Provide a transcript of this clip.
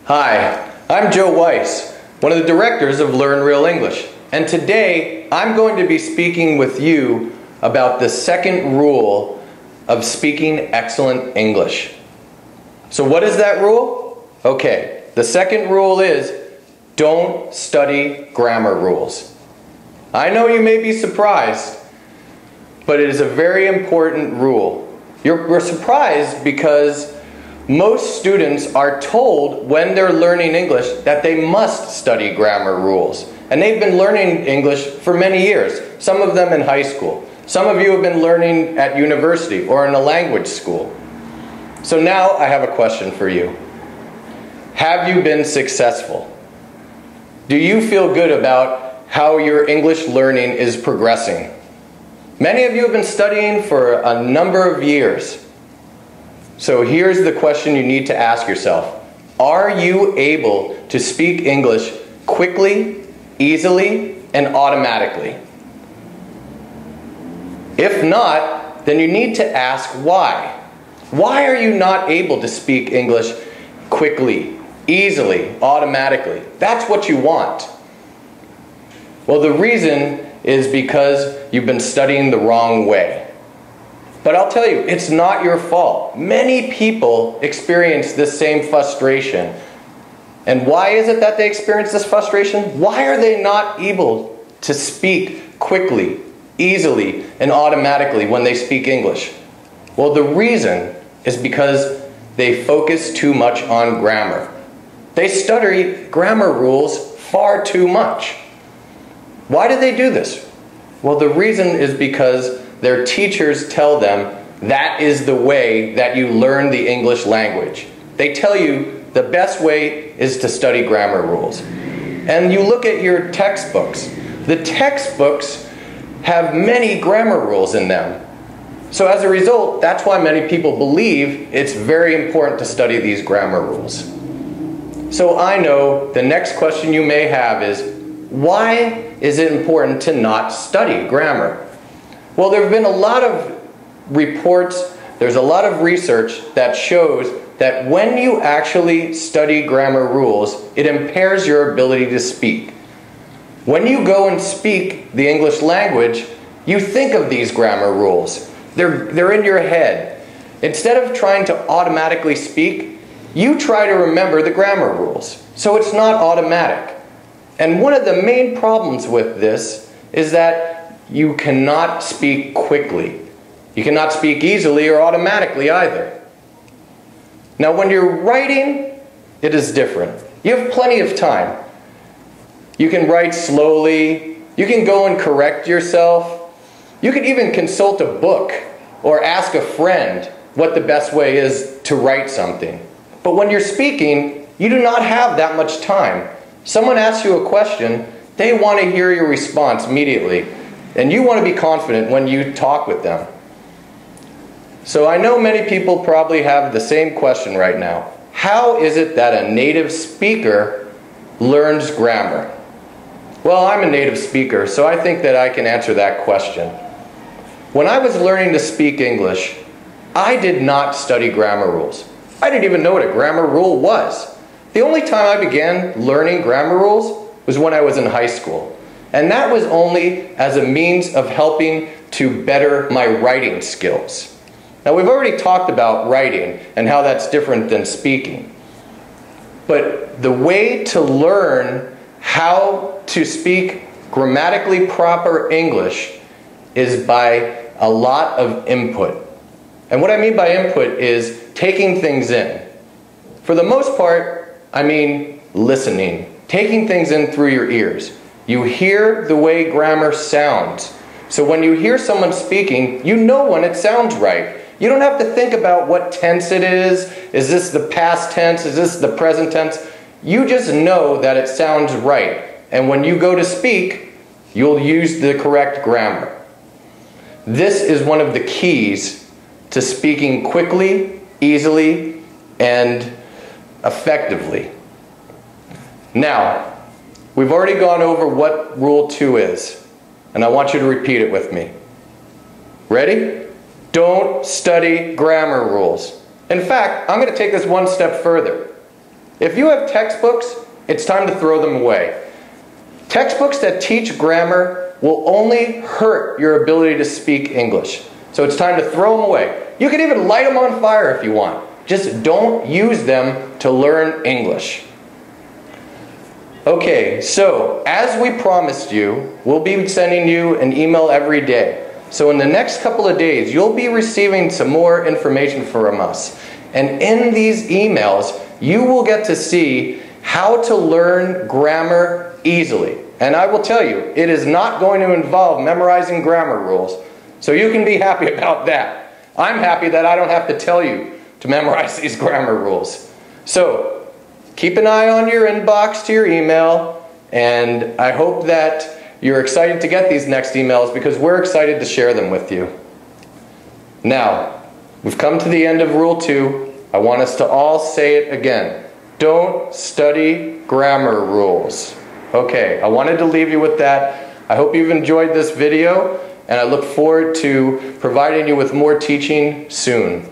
Hi, I'm Joe Weiss, one of the directors of Learn Real English, and today I'm going to be speaking with you about the second rule of speaking excellent English. So what is that rule? Okay, the second rule is don't study grammar rules. I know you may be surprised, but it is a very important rule. We're surprised because most students are told when they're learning English that they must study grammar rules. And they've been learning English for many years, some of them in high school. Some of you have been learning at university or in a language school. So now I have a question for you. Have you been successful? Do you feel good about how your English learning is progressing? Many of you have been studying for a number of years. So here's the question you need to ask yourself. Are you able to speak English quickly, easily, and automatically? If not, then you need to ask why. Why are you not able to speak English quickly, easily, automatically? That's what you want. Well, the reason is because you've been studying the wrong way. But I'll tell you, it's not your fault. Many people experience this same frustration. And why is it that they experience this frustration? Why are they not able to speak quickly, easily, and automatically when they speak English? Well, the reason is because they focus too much on grammar. They study grammar rules far too much. Why do they do this? Well, the reason is because their teachers tell them that is the way that you learn the English language. They tell you the best way is to study grammar rules. And you look at your textbooks. The textbooks have many grammar rules in them. So as a result, that's why many people believe it's very important to study these grammar rules. So I know the next question you may have is, why is it important to not study grammar? Well, there have been a lot of reports, there's a lot of research that shows that when you actually study grammar rules, it impairs your ability to speak. When you go and speak the English language, you think of these grammar rules. They're in your head. Instead of trying to automatically speak, you try to remember the grammar rules. So it's not automatic. And one of the main problems with this is that you cannot speak quickly. You cannot speak easily or automatically either. Now when you're writing, it is different. You have plenty of time. You can write slowly. You can go and correct yourself. You can even consult a book or ask a friend what the best way is to write something. But when you're speaking, you do not have that much time. Someone asks you a question, they want to hear your response immediately. And you want to be confident when you talk with them. So I know many people probably have the same question right now. How is it that a native speaker learns grammar? Well, I'm a native speaker, so I think that I can answer that question. When I was learning to speak English, I did not study grammar rules. I didn't even know what a grammar rule was. The only time I began learning grammar rules was when I was in high school. And that was only as a means of helping to better my writing skills. Now we've already talked about writing and how that's different than speaking. But the way to learn how to speak grammatically proper English is by a lot of input. And what I mean by input is taking things in. For the most part, I mean listening, taking things in through your ears. You hear the way grammar sounds. So when you hear someone speaking, you know when it sounds right. You don't have to think about what tense it is. Is this the past tense? Is this the present tense? You just know that it sounds right. And when you go to speak, you'll use the correct grammar. This is one of the keys to speaking quickly, easily, and effectively. Now, we've already gone over what Rule 2 is, and I want you to repeat it with me. Ready? Don't study grammar rules. In fact, I'm going to take this one step further. If you have textbooks, it's time to throw them away. Textbooks that teach grammar will only hurt your ability to speak English. So it's time to throw them away. You can even light them on fire if you want. Just don't use them to learn English. Okay, so as we promised you, we'll be sending you an email every day. So in the next couple of days, you'll be receiving some more information from us. And in these emails, you will get to see how to learn grammar easily. And I will tell you, it is not going to involve memorizing grammar rules. So you can be happy about that. I'm happy that I don't have to tell you to memorize these grammar rules. So keep an eye on your inbox to your email, and I hope that you're excited to get these next emails because we're excited to share them with you. Now, we've come to the end of Rule 2. I want us to all say it again. Don't study grammar rules. Okay, I wanted to leave you with that. I hope you've enjoyed this video, and I look forward to providing you with more teaching soon.